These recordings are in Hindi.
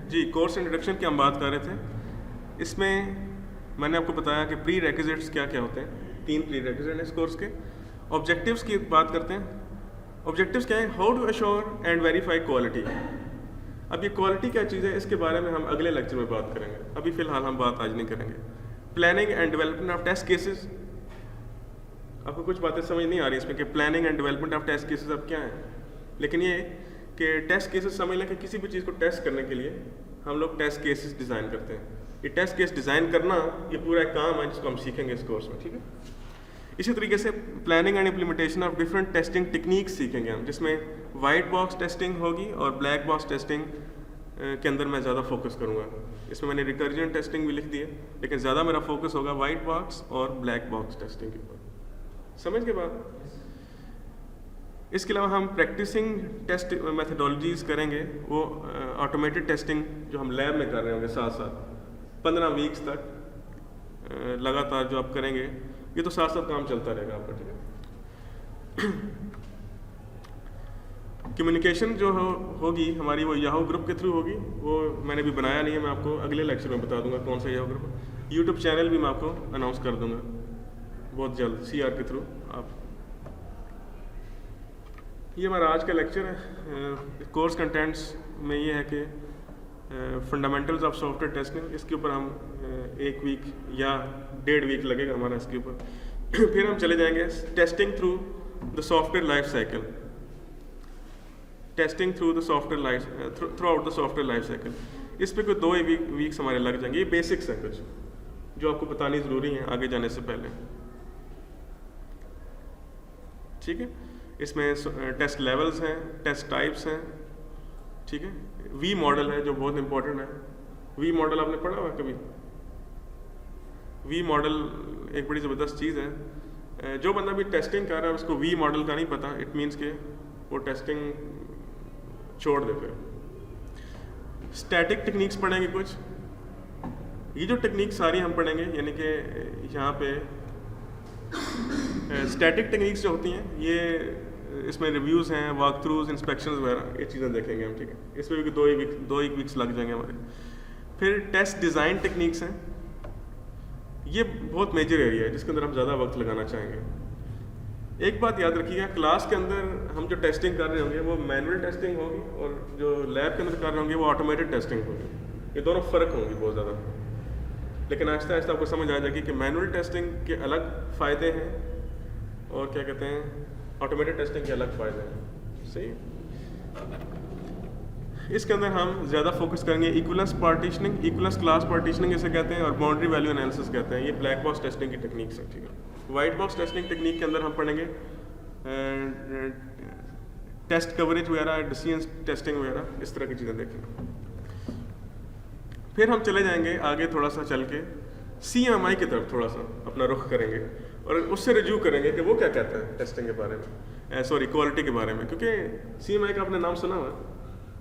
जी, कोर्स इंट्रोडक्शन की हम बात कर रहे थे। इसमें मैंने आपको बताया कि प्री रेक्विजिट्स क्या क्या होते हैं। 3 प्री रेक्विजिट हैं इस कोर्स के। ऑब्जेक्टिव्स की बात करते हैं। ऑब्जेक्टिव्स क्या है? How to assure and verify quality. अब ये क्वालिटी क्या चीज़ है, इसके बारे में हम अगले लेक्चर में बात करेंगे। अभी फ़िलहाल हम बात आज नहीं करेंगे। Planning and development of test cases. आपको कुछ बातें समझ नहीं आ रही इसमें कि planning and development of test cases अब क्या है, लेकिन ये कि टेस्ट केसेस समझ लें कि किसी भी चीज़ को टेस्ट करने के लिए हम लोग टेस्ट केसेस डिज़ाइन करते हैं। ये टेस्ट केस डिज़ाइन करना ये पूरा एक काम है जिसको हम सीखेंगे इस कोर्स में, ठीक है। इसी तरीके से planning and implementation of different testing techniques सीखेंगे हम, जिसमें वाइट बॉक्स टेस्टिंग होगी और ब्लैक बॉक्स टेस्टिंग के अंदर मैं ज़्यादा फोकस करूँगा। इसमें मैंने रिकर्जन टेस्टिंग भी लिख दी है, लेकिन ज़्यादा मेरा फोकस होगा वाइट बॉक्स और ब्लैक बॉक्स टेस्टिंग के ऊपर। समझ के बाद इसके अलावा हम प्रैक्टिसिंग टेस्ट मेथडोलॉजीज़ करेंगे, वो ऑटोमेटेड टेस्टिंग जो हम लैब में कर रहे होंगे साथ साथ 15 वीक्स तक लगातार जो आप करेंगे, ये तो साथ साथ काम चलता रहेगा आपका, ठीक है। कम्युनिकेशन जो होगी हमारी वो याहू ग्रुप के थ्रू होगी। वो मैंने भी बनाया नहीं है, मैं आपको अगले लेक्चर में बता दूंगा कौन सा याहू ग्रुप है। यूट्यूब चैनल भी मैं आपको अनाउंस कर दूंगा बहुत जल्द CR के थ्रू। आप ये हमारा आज का लेक्चर है। कोर्स कंटेंट्स में ये है कि फंडामेंटल्स ऑफ सॉफ्टवेयर टेस्टिंग, इसके ऊपर हम 1 वीक या 1.5 वीक लगेगा हमारा इसके ऊपर। फिर हम चले जाएंगे testing through the software life cycle. Testing through the software life through out the software life cycle. इस पर कोई 2 वीक्स हमारे लग जाएंगे। ये बेसिक्स हैं कुछ जो आपको बतानी ज़रूरी है आगे जाने से पहले, ठीक है। इसमें टेस्ट लेवल्स हैं, टेस्ट टाइप्स हैं, ठीक है। वी मॉडल है जो बहुत इंपॉर्टेंट है। वी मॉडल आपने पढ़ा हुआ कभी? वी मॉडल एक बड़ी ज़बरदस्त चीज़ है। जो बंदा भी टेस्टिंग कर रहा है उसको वी मॉडल का नहीं पता, इट मीन्स के वो टेस्टिंग छोड़ दे। फिर स्टैटिक टेक्निक्स पढ़ेंगे कुछ। ये जो टेक्निक सारी हम पढ़ेंगे, यानी कि यहाँ पे स्टैटिक टेक्निक्स जो होती हैं, ये इसमें रिव्यूज़ हैं, वॉक थ्रूज, इंस्पेक्शंस वगैरह, ये चीज़ें देखेंगे हम, ठीक है। इसमें भी 2 वीक्स लग जाएंगे हमारे। फिर टेस्ट डिज़ाइन टेक्निक्स हैं। ये बहुत मेजर एरिया है जिसके अंदर हम ज़्यादा वक्त लगाना चाहेंगे। एक बात याद रखिएगा, क्लास के अंदर हम जो टेस्टिंग कर रहे होंगे वो मैनुअल टेस्टिंग होगी, और जो लैब के अंदर कर रहे होंगे वो ऑटोमेटेड टेस्टिंग होगी। ये दोनों फ़र्क होंगी बहुत ज़्यादा, लेकिन आहिस्ता आहिस्ता आपको समझ आ जाएगी कि मैनुअल टेस्टिंग के अलग फ़ायदे हैं और क्या कहते हैं ऑटोमेटेड टेस्टिंग के अलग फ़ायदे हैं। सही। इसके अंदर हम ज़्यादा फोकस करेंगे equivalence partitioning, equivalence class partitioning इसे कहते हैं, और बाउंड्री वैल्यू एनालिसिस कहते हैं। ये ब्लैक बॉक्स टेस्टिंग की टेक्निक्स हैं, ठीक है। वाइट बॉक्स टेस्टिंग टेक्निक के अंदर हम पढ़ेंगे टेस्ट कवरेज वगैरह, डिसीजन टेस्टिंग वगैरह, इस तरह की चीज़ें देखेंगे। फिर हम चले जाएंगे आगे थोड़ा सा चल के CMI की तरफ थोड़ा सा अपना रुख करेंगे और उससे रिव्यू करेंगे कि वो क्या कहता है टेस्टिंग के बारे में, सॉरी क्वालिटी के बारे में। क्योंकि CMI का आपने नाम सुना हुआ,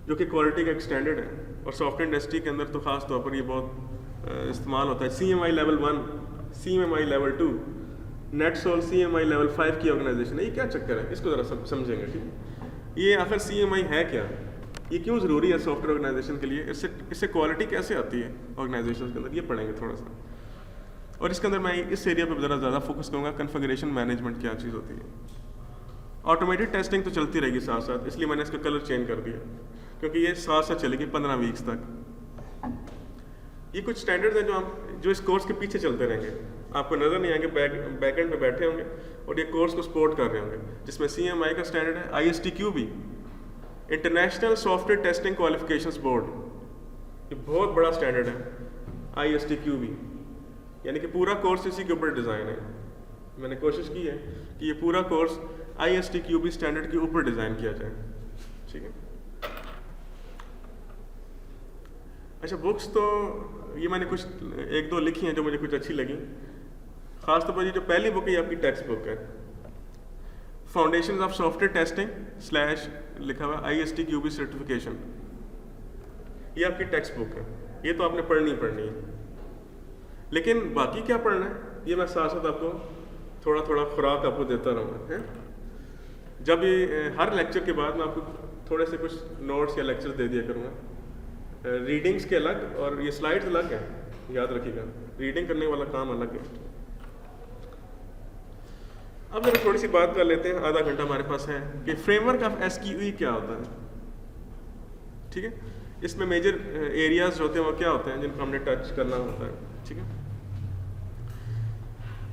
जो कि क्वालिटी का एक स्टैंडर्ड है, और सॉफ्टवेयर इंडस्ट्री के अंदर तो ख़ास तौर पर ये बहुत इस्तेमाल होता है। CMI level 1, CMI level 2, NetSol CMI level 5 की ऑर्गेनाइजेशन है। ये क्या चक्कर है, इसको ज़रा समझेंगे, ठीक है। ये आखिर CMI है क्या, ये क्यों ज़रूरी है सॉफ्टवेयर ऑर्गेनाइजेशन के लिए, इससे क्वालिटी कैसे आती है ऑर्गेनाइजेशन के अंदर, ये पढ़ेंगे थोड़ा सा। और इसके अंदर मैं इस एरिया पर ज़रा ज़्यादा फोकस करूँगा, कन्फिगरेशन मैनेजमेंट क्या चीज़ होती है। ऑटोमेटेड टेस्टिंग तो चलती रहेगी साथ साथ, इसलिए मैंने इसका कलर चेंज कर दिया, क्योंकि ये साथ साथ चलेगी 15 वीक्स तक। ये कुछ स्टैंडर्ड्स हैं जो इस कोर्स के पीछे चलते रहेंगे, आपको नज़र नहीं आएंगे, बैकएंड पे बैठे होंगे और ये कोर्स को सपोर्ट कर रहे होंगे। जिसमें CMI का स्टैंडर्ड है, ISTQB, international software testing qualifications board, ये बहुत बड़ा स्टैंडर्ड है ISTQB, यानी कि पूरा कोर्स इसी के ऊपर डिज़ाइन है। मैंने कोशिश की है कि ये पूरा कोर्स ISTQB स्टैंडर्ड के ऊपर डिज़ाइन किया जाए, ठीक है। अच्छा, बुक्स तो ये मैंने कुछ 1-2 लिखी हैं जो मुझे कुछ अच्छी लगी। ख़ास तौर पर ये जो पहली बुक है ये आपकी टेक्स्ट बुक है, फाउंडेशन ऑफ सॉफ्टवेयर टेस्टिंग / लिखा हुआ ISTQB सर्टिफिकेशन। ये आपकी टेक्स्ट बुक है, ये तो आपने पढ़नी है, लेकिन बाकी क्या पढ़ना है ये मैं साथ साथ आपको थोड़ा थोड़ा खुराक आपको देता रहूँगा, है। जब ये हर लेक्चर के बाद मैं आपको थोड़े से कुछ नोट्स या लेक्चर दे दिया करूँगा, रीडिंग्स के अलग और ये स्लाइड्स अलग हैं, याद रखिएगा, रीडिंग करने वाला काम अलग है। अब जरा थोड़ी सी बात कर लेते हैं, आधा घंटा हमारे पास है, कि फ्रेमवर्क ऑफ एसक्यूई क्या होता है। ठीक है, इसमें मेजर एरियाज होते हैं वो क्या होते हैं जिनको हमने टच करना होता है। ठीक है,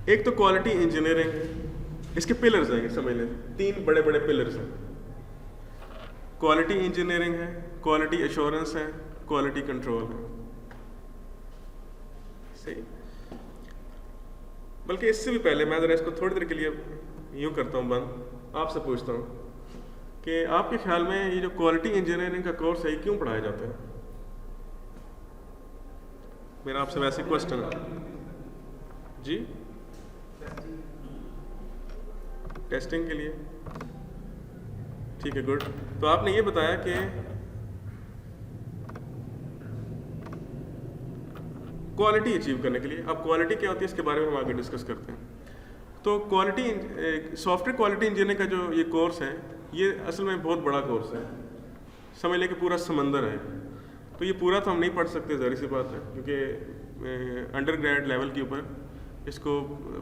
एक तो क्वालिटी इंजीनियरिंग है, इसके पिलर्स हैं, समझ लें 3 बड़े बड़े पिलर्स हैं। क्वालिटी इंजीनियरिंग है, क्वालिटी एश्योरेंस है, क्वालिटी कंट्रोल है। सही, बल्कि इससे भी पहले मैं ज़रा इसको थोड़ी देर के लिए यूँ करता हूँ बंद, आपसे पूछता हूँ कि आपके ख्याल में ये जो क्वालिटी इंजीनियरिंग का कोर्स है ये क्यों पढ़ाया जाता है? मेरा आपसे वैसे क्वेश्चन है जी। टेस्टिंग के लिए, ठीक है, गुड। तो आपने ये बताया कि क्वालिटी अचीव करने के लिए, अब क्वालिटी क्या होती है इसके बारे में हम आगे डिस्कस करते हैं। तो क्वालिटी, सॉफ्टवेयर क्वालिटी इंजीनियरिंग का जो ये कोर्स है ये असल में बहुत बड़ा कोर्स है, समझ लें कि पूरा समंदर है। तो ये पूरा तो हम नहीं पढ़ सकते, ज़ाहिर सी बात है, क्योंकि अंडर ग्रेड लेवल के ऊपर इसको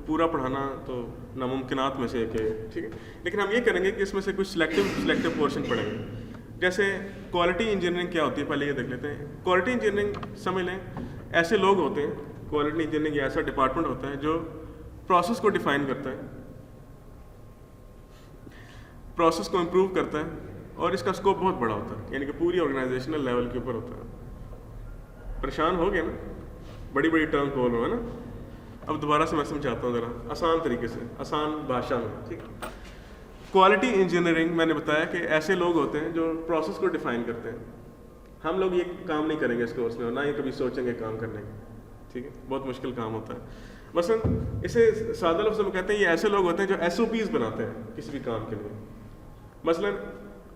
पूरा पढ़ाना तो नामुमकिनात में से एक है। ठीक है, लेकिन हम ये करेंगे कि इसमें से कुछ सिलेक्टिव पोर्शन पढ़ेंगे। जैसे क्वालिटी इंजीनियरिंग क्या होती है पहले ये देख लेते हैं। क्वालिटी इंजीनियरिंग समझ लें, ऐसे लोग होते हैं, क्वालिटी इंजीनियरिंग ऐसा डिपार्टमेंट होता है जो प्रोसेस को डिफाइन करता है, प्रोसेस को इम्प्रूव करता है, और इसका स्कोप बहुत बड़ा होता है, यानी कि पूरी ऑर्गेनाइजेशनल लेवल के ऊपर होता है। परेशान हो गए ना, बड़ी बड़ी टर्म बोल रहा है ना। अब दोबारा से मैं समझाता हूँ ज़रा आसान तरीके से, आसान भाषा में। ठीक है, क्वालिटी इंजीनियरिंग मैंने बताया कि ऐसे लोग होते हैं जो प्रोसेस को डिफाइन करते हैं। हम लोग ये काम नहीं करेंगे इस कोर्स में, और ना ही कभी सोचेंगे काम करने का। ठीक है, बहुत मुश्किल काम होता है। मसलन इसे सादा लफ्ज़ में कहते हैं, ये ऐसे लोग होते हैं जो SOPs बनाते हैं किसी भी काम के लिए। मसलन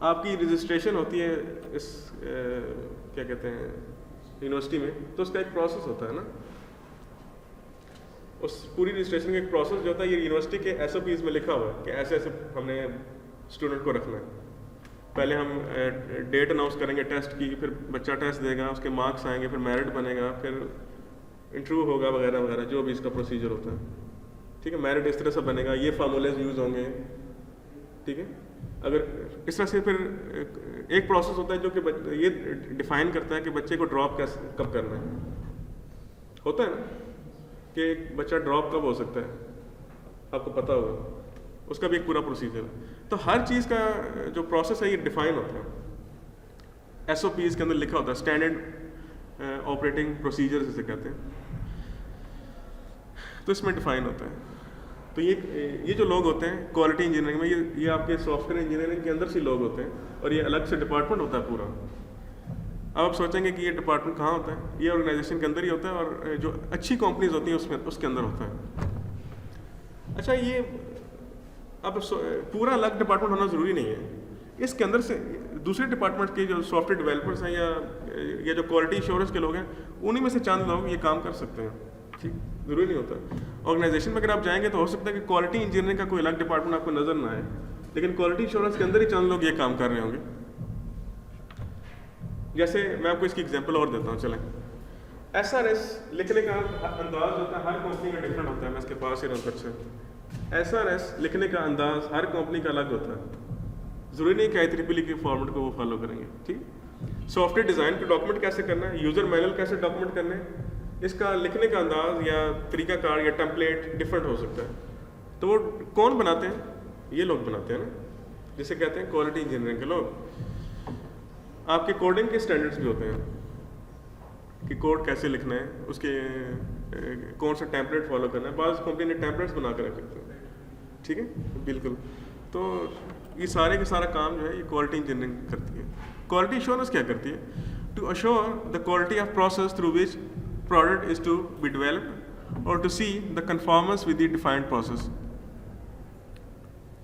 आपकी रजिस्ट्रेशन होती है इस क्या कहते हैं यूनिवर्सिटी में, तो उसका एक प्रोसेस होता है ना, उस पूरी रजिस्ट्रेशन का एक प्रोसेस जो होता है ये यूनिवर्सिटी के SOPs में लिखा हुआ है कि ऐसे ऐसे हमने स्टूडेंट को रखना है। पहले हम डेट अनाउंस करेंगे टेस्ट की, फिर बच्चा टेस्ट देगा, उसके मार्क्स आएंगे, फिर मेरिट बनेगा, फिर इंटरव्यू होगा वगैरह वगैरह, जो भी इसका प्रोसीजर होता है। ठीक है, मेरिट इस तरह से बनेगा, ये फार्मूलेज यूज़ होंगे। ठीक है, अगर इस तरह से फिर एक प्रोसेस होता है जो कि ये डिफाइन करता है कि बच्चे को ड्रॉप कैसे कब करना है। होता है ना कि एक बच्चा ड्रॉप कब हो सकता है, आपको पता होगा, उसका भी एक पूरा प्रोसीजर है। तो हर चीज़ का जो प्रोसेस है ये डिफाइन होता है, SOPs के अंदर लिखा होता है, स्टैंडर्ड ऑपरेटिंग प्रोसीजर जिसे कहते हैं, तो इसमें डिफाइन होता है। तो ये जो लोग होते हैं क्वालिटी इंजीनियरिंग में, ये आपके सॉफ्टवेयर इंजीनियरिंग के अंदर से लोग होते हैं, और ये अलग से डिपार्टमेंट होता है पूरा। अब आप सोचेंगे कि ये डिपार्टमेंट कहाँ होता है, ये ऑर्गेनाइजेशन के अंदर ही होता है, और जो अच्छी कंपनीज होती हैं उसमें उसके अंदर होता है। अच्छा, ये अब पूरा अलग डिपार्टमेंट होना ज़रूरी नहीं है, इसके अंदर से दूसरे डिपार्टमेंट के जो सॉफ्टवेयर डेवलपर्स हैं या जो क्वालिटी इंश्योरेंस के लोग हैं, उन्हीं में से चंद लोग ये काम कर सकते हैं। ठीक, ज़रूरी नहीं होता। ऑर्गेनाइजेशन में अगर आप जाएंगे तो हो सकता है कि क्वालिटी इंजीनियरिंग का कोई अलग डिपार्टमेंट आपको नज़र ना आए, लेकिन क्वालिटी इंश्योरेंस के अंदर ही चंद लोग ये काम कर रहे होंगे। जैसे मैं आपको इसकी एग्जांपल और देता हूँ, चलें। SRS लिखने का अंदाज होता है, हर कंपनी का डिफरेंट होता है। मैं इसके पास ही रहूँ अच्छा। SRS लिखने का अंदाज हर कंपनी का अलग होता है, ज़रूरी नहीं कि IEEE के फॉर्मेट को वो फॉलो करेंगे। ठीक, सॉफ्टवेयर डिज़ाइन के डॉक्यूमेंट कैसे करना है, यूज़र मैनुअल कैसे डॉक्यूमेंट करने हैं, इसका लिखने का अंदाज या तरीकाकार या टेम्पलेट डिफरेंट हो सकता है। तो वो कौन बनाते हैं, ये लोग बनाते हैं ना, जिसे कहते हैं क्वालिटी इंजीनियरिंग के लोग। आपके कोडिंग के स्टैंडर्ड्स भी होते हैं कि कोड कैसे लिखना है, उसके कौन सा टेम्पलेट फॉलो करना है। बाज़ कंपनी ने टेम्पलेट्स बना कर रखे हैं। ठीक है, बिल्कुल। तो ये सारे का सारा काम जो है ये क्वालिटी इंजीनियरिंग करती है। क्वालिटी एश्योरेंस क्या करती है? To assure the quality of process through which product is to be developed और to see the conformance with the defined process.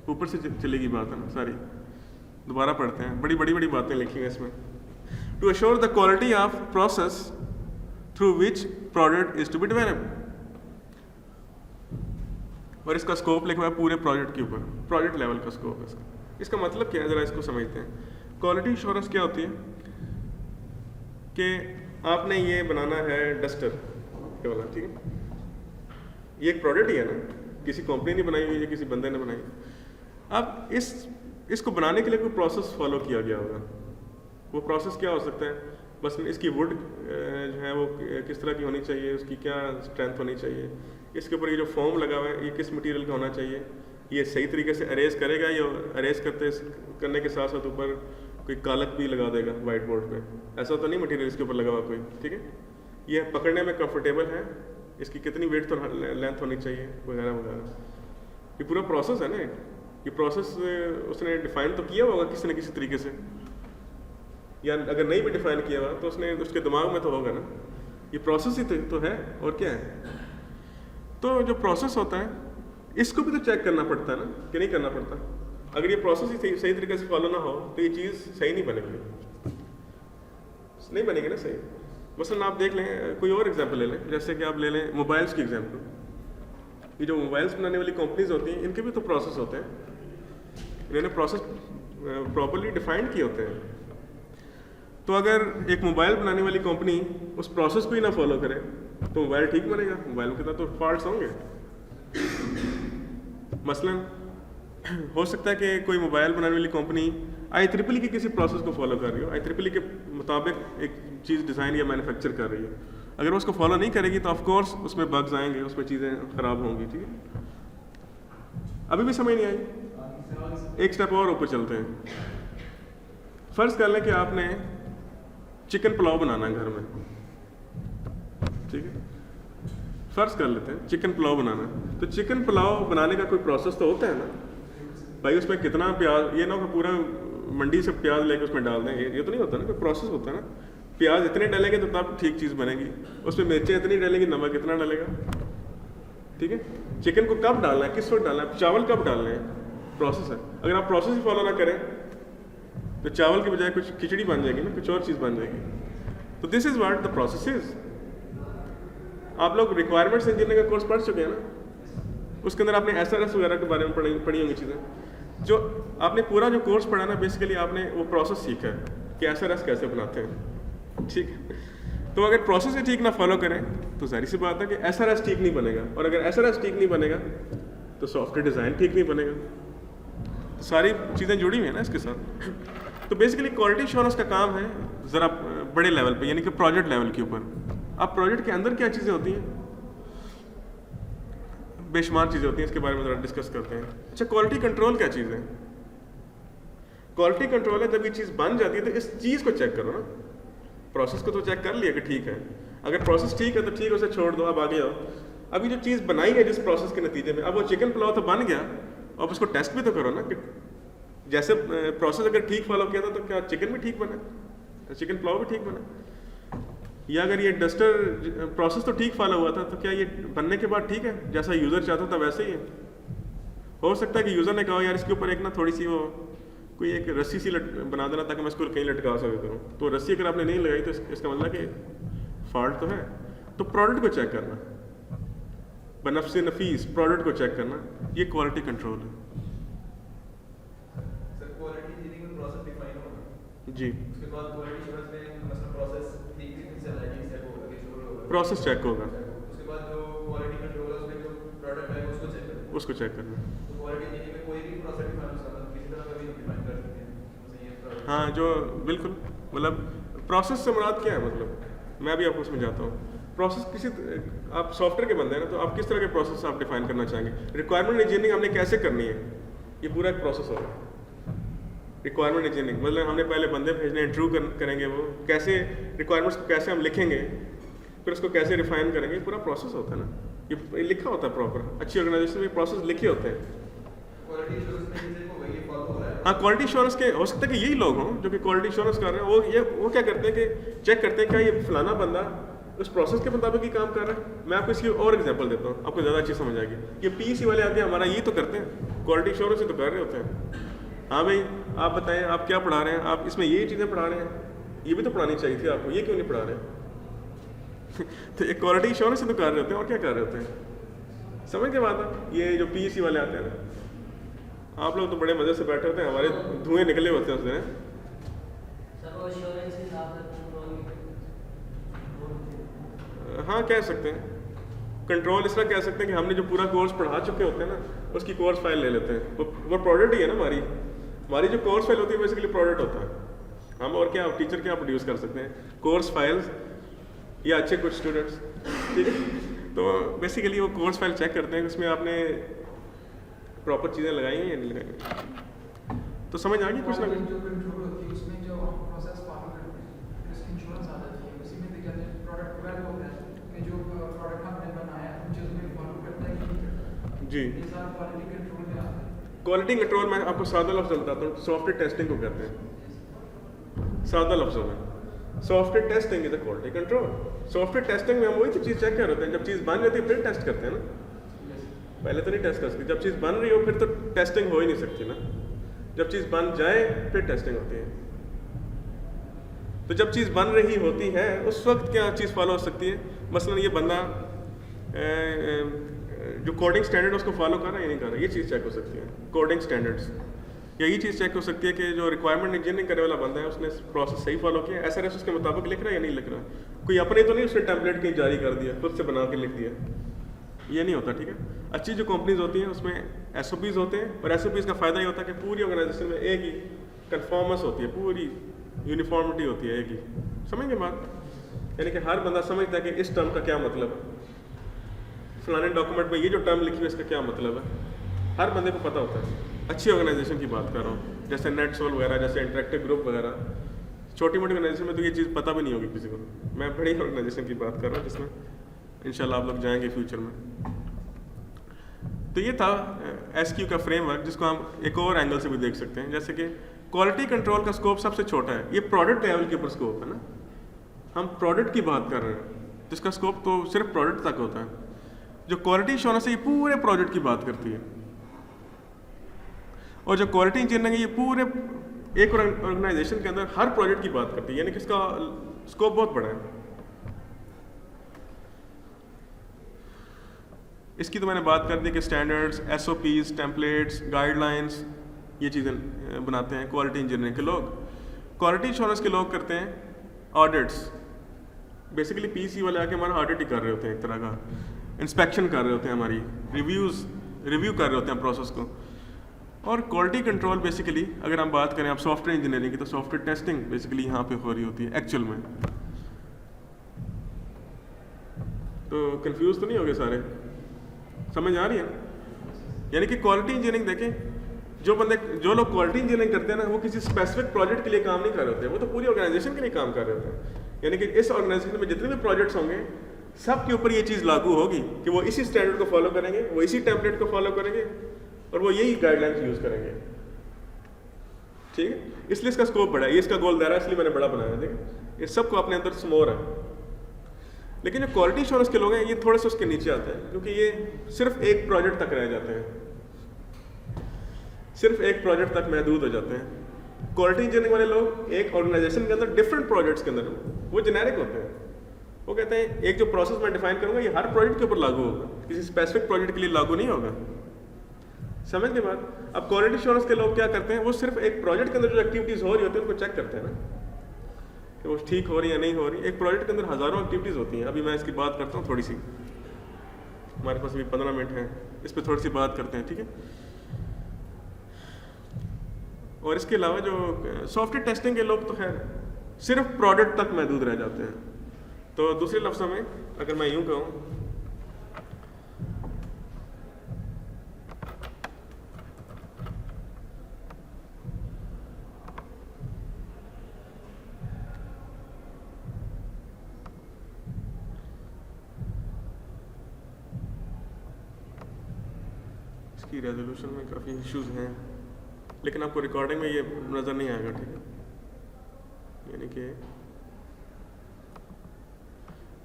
ऊपर से चलेगी बात है ना सारी, दोबारा पढ़ते हैं, बड़ी बातें लिखी हैं इसमें। To assure the quality of process through which product is to be developed, और इसका स्कोप लिखा हुआ है पूरे प्रोजेक्ट के ऊपर, प्रोजेक्ट लेवल का स्कोप है इसका। इसका मतलब क्या है, ज़रा इसको समझते हैं। क्वालिटी इंश्योरेंस क्या होती है? कि आपने ये बनाना है डस्टर ये वाला, ठीक है, ये एक प्रोडक्ट ही है ना, किसी कंपनी ने बनाई हुई है, किसी बंदे ने बनाई। अब इसको बनाने के लिए कोई प्रोसेस फॉलो किया गया होगा। वो प्रोसेस क्या हो सकता है? बस इसकी वुड जो है वो किस तरह की होनी चाहिए, उसकी क्या स्ट्रेंथ होनी चाहिए, इसके ऊपर ये जो फोम लगा हुआ है ये किस मटेरियल का होना चाहिए, ये सही तरीके से अरेज करेगा या अरेज करने के साथ साथ ऊपर कोई कालक भी लगा देगा वाइट बोर्ड पे, ऐसा तो नहीं मटेरियल इसके ऊपर लगा हुआ कोई, ठीक है। ये पकड़ने में कंफर्टेबल है, इसकी कितनी वेट तो लेंथ होनी चाहिए वगैरह वगैरह। ये पूरा प्रोसेस है ना, ये प्रोसेस उसने डिफाइन तो किया होगा किसी न किसी तरीके से, या अगर नहीं भी डिफाइन किया हुआ तो उसके दिमाग में तो होगा ना। ये प्रोसेस ही तो है, और क्या है। तो जो प्रोसेस होता है इसको भी तो चेक करना पड़ता है ना, कि नहीं करना पड़ता। अगर ये प्रोसेस ही सही तरीके से फॉलो ना हो तो ये चीज़ सही नहीं बनेगी, नहीं बनेगी ना सही। मसलन आप देख लें, कोई और एग्जांपल ले लें, जैसे कि आप ले लें मोबाइल्स की एग्जांपल। ये जो मोबाइल्स बनाने वाली कंपनीज होती हैं इनके भी तो प्रोसेस होते हैं, इन्होंने प्रोसेस प्रॉपर्ली डिफाइंड किए होते हैं। तो अगर एक मोबाइल बनाने वाली कंपनी उस प्रोसेस को ही ना फॉलो करे तो मोबाइल ठीक बनेगा? मोबाइल के साथ तो फॉल्ट्स होंगे। मसलन हो सकता है कि कोई मोबाइल बनाने वाली कंपनी IEEE की किसी प्रोसेस को फॉलो कर रही हो, IEEE के मुताबिक एक चीज़ डिज़ाइन या मैन्युफैक्चर कर रही है, अगर वो उसको फॉलो नहीं करेगी तो ऑफ कोर्स उसमें बग्स आएंगे, उसमें चीज़ें ख़राब होंगी, ठीक है। अभी भी समझ नहीं आई? एक स्टेप और ऊपर चलते हैं। फ़र्ज़ कर लें कि आपने चिकन पुलाव बनाना है घर में, ठीक है, फ़र्ज़ कर लेते हैं चिकन पुलाव बनाना है। तो चिकन पुलाव बनाने का कोई प्रोसेस तो होता है ना भाई, उसमें कितना प्याज, ये ना कि पूरा मंडी से प्याज लेके उसमें डाल दें, ये तो नहीं होता ना, कोई प्रोसेस होता है ना। प्याज इतने डालेंगे तो तब ठीक चीज़ बनेगी, उसमें मिर्चें इतनी डालेंगी, नमक इतना डालेगा, ठीक है। चिकन को कब डालना है, किस वक्त डालना है, चावल कब डालना है, प्रोसेस है। अगर आप प्रोसेस ही फॉलो ना करें तो चावल के बजाय कुछ खिचड़ी बन जाएगी ना, कुछ और चीज़ बन जाएगी। तो this is what the process is. आप लोग रिक्वायरमेंट्स इंजीनियरिंग का कोर्स पढ़ चुके हैं ना, उसके अंदर आपने SRS वगैरह के बारे में पढ़ी होंगी चीज़ें। जो आपने पूरा जो कोर्स पढ़ा ना, बेसिकली आपने वो प्रोसेस सीखा है कि SRS कैसे बनाते हैं, ठीक है। तो अगर प्रोसेस ही ठीक ना फॉलो करें तो जाहिर सी बात है कि SRS ठीक नहीं बनेगा, और अगर SRS ठीक नहीं बनेगा तो सॉफ्टवेयर डिज़ाइन ठीक नहीं बनेगा। तो सारी चीज़ें जुड़ी हुई हैं ना इसके साथ। तो बेसिकली क्वालिटी एश्योरेंस का काम है ज़रा बड़े लेवल पे, यानी कि प्रोजेक्ट लेवल के ऊपर। अब प्रोजेक्ट के अंदर क्या चीज़ें होती हैं, बेशुमार चीज़ें होती हैं, इसके बारे में ज़रा डिस्कस करते हैं। अच्छा, क्वालिटी कंट्रोल क्या चीज़ है? क्वालिटी कंट्रोल है जब ये चीज़ बन जाती है तो इस चीज़ को चेक करो ना। प्रोसेस को तो चेक कर लिया कि ठीक है, अगर प्रोसेस ठीक है तो ठीक है, उसे छोड़ दो, अब आगे आओ। अभी जो चीज़ बनाई है जिस प्रोसेस के नतीजे में, अब वो चिकन पुलाव तो बन गया, अब उसको टेस्ट भी तो करो ना कि जैसे प्रोसेस अगर ठीक फॉलो किया था तो क्या चिकन भी ठीक बना, चिकन पुलाव भी ठीक बना। या अगर ये डस्टर प्रोसेस तो ठीक फॉलो हुआ था तो क्या ये बनने के बाद ठीक है, जैसा यूज़र चाहता था वैसे ही है? हो सकता है कि यूज़र ने कहा यार इसके ऊपर एक ना थोड़ी सी वो कोई एक रस्सी सी बना देना ताकि मैं इसको कहीं लटका सकता हूँ, तो रस्सी अगर आपने नहीं लगाई तो इसका मतलब कि फॉल्ट तो है। तो प्रोडक्ट को चेक करना, बनफ्से नफीस प्रोडक्ट को चेक करना, ये क्वालिटी कंट्रोल है। सर क्वालिटी इंजीनियरिंग में प्रोसेस डिफाइन होगा जी, उसके बाद क्वालिटी एश्योरेंस में मतलब प्रोसेस ठीक से लाइटिंग चेक होगा कि शुरू होगा, प्रोसेस चेक होगा, उसके बाद जो क्वालिटी कंट्रोल है उसमें जो प्रोडक्ट है उसको चेक करना, उसको चेक करना। तो क्वालिटी इंजीनियरिंग में कोई भी प्रोसेस डिफाइन हो सकता है, किसी तरह का भी डिफाइन कर सकते हैं जैसे ये हाँ, जो बिल्कुल, मतलब प्रोसेस से मुराद क्या है, मतलब मैं भी आपको उसमें जाता हूँ। प्रोसेस किसी आप सॉफ्टवेयर के बंदे हैं ना, तो आप किस तरह के प्रोसेस आप डिफाइन करना चाहेंगे। रिक्वायरमेंट इंजीनियरिंग हमने कैसे करनी है, ये पूरा एक प्रोसेस होगा। रिक्वायरमेंट इंजीनियरिंग मतलब हमने पहले बंदे भेजने, इंटरव्यू करेंगे, वो कैसे रिक्वायरमेंट्स को कैसे हम लिखेंगे, फिर उसको कैसे रिफाइन करेंगे, पूरा प्रोसेस होता है ना, ये लिखा होता है प्रॉपर। अच्छी ऑर्गेनाइजेशन में प्रोसेस लिखे होते हैं। क्वालिटी एश्योरेंस में चेक होगा ये फॉलो हो रहा है। हाँ, क्वालिटी एश्योरेंस के हो सकता है कि यही लोग हों जो कि क्वालिटी एश्योरेंस कर रहे हैं, वो क्या करते हैं कि चेक करते हैं क्या ये फलाना बंदा उस प्रोसेस के मुताबिक ही काम कर रहा है। मैं आपको इसकी और एग्जांपल देता हूँ, आपको ज़्यादा अच्छी समझ आएगी। ये PEC वाले आते हैं हमारा ये तो करते हैं, क्वालिटी एश्योरेंस ही तो कर रहे होते हैं। हाँ भाई, आप बताएं आप क्या पढ़ा रहे हैं, आप इसमें ये चीज़ें पढ़ा रहे हैं, ये भी तो पढ़ानी चाहिए थी आपको, ये क्यों नहीं पढ़ा रहे? तो एक क्वालिटी एश्योरेंस ही तो कर रहे होते हैं, और क्या कर रहे होते हैं, समझ के बात है। ये जो PEC वाले आते हैं ना, आप लोग तो बड़े मज़े से बैठे होते हैं, हमारे धुएँ निकले होते हैं उस दिन। हाँ कह सकते हैं। कंट्रोल इस तरह कह सकते हैं कि हमने जो पूरा कोर्स पढ़ा चुके होते हैं ना, उसकी कोर्स फाइल ले लेते हैं। वो प्रोडक्ट ही है ना हमारी जो कोर्स फाइल होती है बेसिकली प्रोडक्ट होता है। हम और क्या टीचर क्या प्रोड्यूस कर सकते हैं, कोर्स फाइल्स या अच्छे कुछ स्टूडेंट्स, ठीक है। तो बेसिकली वो कोर्स फाइल चेक करते हैं कि उसमें आपने प्रॉपर चीज़ें लगाई हैं या नहीं लगाई। तो समझ आ गई कुछ ना कुछ। जो कंट्रोल होती है उसमें जो हम प्रोसेस फॉलो करते हैं, उसकी इंश्योरेंस आ जाती है। उसी में देखा जाए प्रोडक्ट डेवलप होता है कि जो प्रोडक्ट हमने बनाया है उन चीज़ों में फॉलो करता है कि नहीं करता। जी, ये सारा क्वालिटी कंट्रोल में आता है। क्वालिटी कंट्रोल मैं आपको सादा लफ्ज़ बताता हूँ, सॉफ्टवेयर टेस्टिंग को कहते हैं सादा लफ्ज़ों में। Software testing is a quality control. Software testing में हम वही तो चीज़ चेक कर रहे हैं, जब चीज़ बन जाती है फिर टेस्ट करते हैं ना, पहले तो नहीं टेस्ट कर सकते। जब चीज़ बन रही हो फिर तो टेस्टिंग हो ही नहीं सकती ना, जब चीज़ बन जाए फिर टेस्टिंग होती है। तो जब चीज़ बन रही होती है उस वक्त क्या चीज़ फॉलो हो सकती है, मसलन ये बंदा जो कोडिंग स्टैंडर्ड उसको फॉलो कर रहा है या नहीं कर रहा है, ये चीज़ चेक हो सकती है कोडिंग स्टैंडर्ड्स। या ये चीज़ चेक हो सकती है कि जो रिक्वायरमेंट इंजीनियरिंग करने वाला बंदा है उसने प्रोसेस सही फॉलो किया, SRS उसके मुताबिक लिख रहा है या नहीं लिख रहा, कोई अपने तो नहीं उसने टेम्पलेट कहीं जारी कर दिया, खुद से बना के लिख दिया, ये नहीं होता, ठीक है। अच्छी जो कंपनीज होती हैं उसमें SOPs होते हैं, और SOPs का फ़ायदा ये होता है कि पूरी ऑर्गेनाइजेशन में एक ही कन्फॉर्मेंस होती है, पूरी यूनिफॉर्मिटी होती है एक ही। समझेंगे बात, यानी कि हर बंदा समझता है कि इस टर्म का क्या मतलब है, फलाने डॉक्यूमेंट में ये जो टर्म लिखी है इसका क्या मतलब है, हर बंदे को पता होता है। अच्छी ऑर्गेनाइजेशन की बात कर रहा हूँ, जैसे नेटसोल वगैरह, जैसे इंटरेक्टिव ग्रुप वगैरह। छोटी मोटी ऑर्गेनाइजेशन में तो ये चीज़ पता भी नहीं होगी किसी को। मैं बड़ी ऑर्गेनाइजेशन की बात कर रहा हूँ जिसमें इंशाल्लाह आप लोग जाएंगे फ्यूचर में। तो ये था SQ का फ्रेमवर्क, जिसको हम एक और एंगल से भी देख सकते हैं। जैसे कि क्वालिटी कंट्रोल का स्कोप सबसे छोटा है, ये प्रोडक्ट लेवल के ऊपर स्कोप है ना, हम प्रोडक्ट की बात कर रहे हैं, जिसका स्कोप तो सिर्फ प्रोडक्ट तक होता है। जो क्वालिटी एश्योरेंस है ये पूरे प्रोजेक्ट की बात करती है, और जो क्वालिटी इंजीनियरिंग है ये पूरे एक ऑर्गेनाइजेशन के अंदर हर प्रोजेक्ट की बात करती है, यानी कि इसका स्कोप बहुत बड़ा है। इसकी तो मैंने बात कर दी कि स्टैंडर्ड्स, SOPs, टेम्पलेट्स, गाइडलाइंस, ये चीज़ें बनाते हैं क्वालिटी इंजीनियरिंग के लोग। क्वालिटी एश्योरेंस के लोग करते हैं ऑडिट्स, बेसिकली PC वाले आके हमारा ऑडिट ही कर रहे होते हैं, एक तरह का इंस्पेक्शन कर रहे होते हैं, हमारी रिव्यू कर रहे होते हैं प्रोसेस को। और क्वालिटी कंट्रोल बेसिकली अगर हम बात करें आप सॉफ्टवेयर इंजीनियरिंग की, तो सॉफ्टवेयर टेस्टिंग बेसिकली यहाँ पे हो रही होती है एक्चुअल में। तो कंफ्यूज तो नहीं हो गए सारे, समझ आ रही है ना। यानी कि क्वालिटी इंजीनियरिंग देखें, जो लोग क्वालिटी इंजीनियरिंग करते हैं ना, वो किसी स्पेसिफिक प्रोजेक्ट के लिए काम नहीं कर रहे होते, वो तो पूरी ऑर्गेनाइजेशन के लिए काम कर रहे होते हैं। यानी कि इस ऑर्गेनाइजेशन में जितने भी प्रोजेक्ट्स होंगे सब के ऊपर ये चीज़ लागू होगी कि वो इसी स्टैंडर्ड को फॉलो करेंगे, वो इसी टेम्पलेट को फॉलो करेंगे, और वो यही गाइडलाइंस यूज़ करेंगे, ठीक है। इसलिए इसका स्कोप बड़ा है, ये इसका गोल दायरा इसलिए मैंने बड़ा बनाया, देखिए ये सबको अपने अंदर समोर है। लेकिन जो क्वालिटी एश्योरेंस के लोग हैं ये थोड़े से उसके नीचे आते हैं, क्योंकि ये सिर्फ एक प्रोजेक्ट तक रह जाते हैं, सिर्फ एक प्रोजेक्ट तक महदूद हो जाते हैं। क्वालिटी इंजीनियरिंग वाले लोग एक ऑर्गेनाइजेशन के अंदर डिफरेंट प्रोजेक्ट्स के अंदर वो जेनेरिक होते हैं, वो कहते हैं एक जो प्रोसेस मैं डिफाइन करूंगा ये हर प्रोजेक्ट के ऊपर लागू होगा, किसी स्पेसिफिक प्रोजेक्ट के लिए लागू नहीं होगा। समझ के बाद अब क्वालिटी एश्योरेंस के लोग क्या करते हैं, वो सिर्फ एक प्रोजेक्ट के अंदर जो एक्टिविटीज़ हो रही होती है उनको चेक करते हैं ना, कि वो ठीक हो रही है या नहीं हो रही। एक प्रोजेक्ट के अंदर हज़ारों एक्टिविटीज़ होती हैं, अभी मैं इसकी बात करता हूँ थोड़ी सी, हमारे पास अभी 15 मिनट हैं, इस पर थोड़ी सी बात करते हैं, ठीक है। और इसके अलावा जो सॉफ्टवेयर टेस्टिंग के लोग तो खैर सिर्फ प्रोडक्ट तक महदूद रह जाते हैं। तो दूसरे लफ्ज़ों में अगर मैं यूँ कहूँ, इसकी रेजोल्यूशन में काफ़ी इश्यूज हैं, लेकिन आपको रिकॉर्डिंग में ये नज़र नहीं आएगा, ठीक है। यानी कि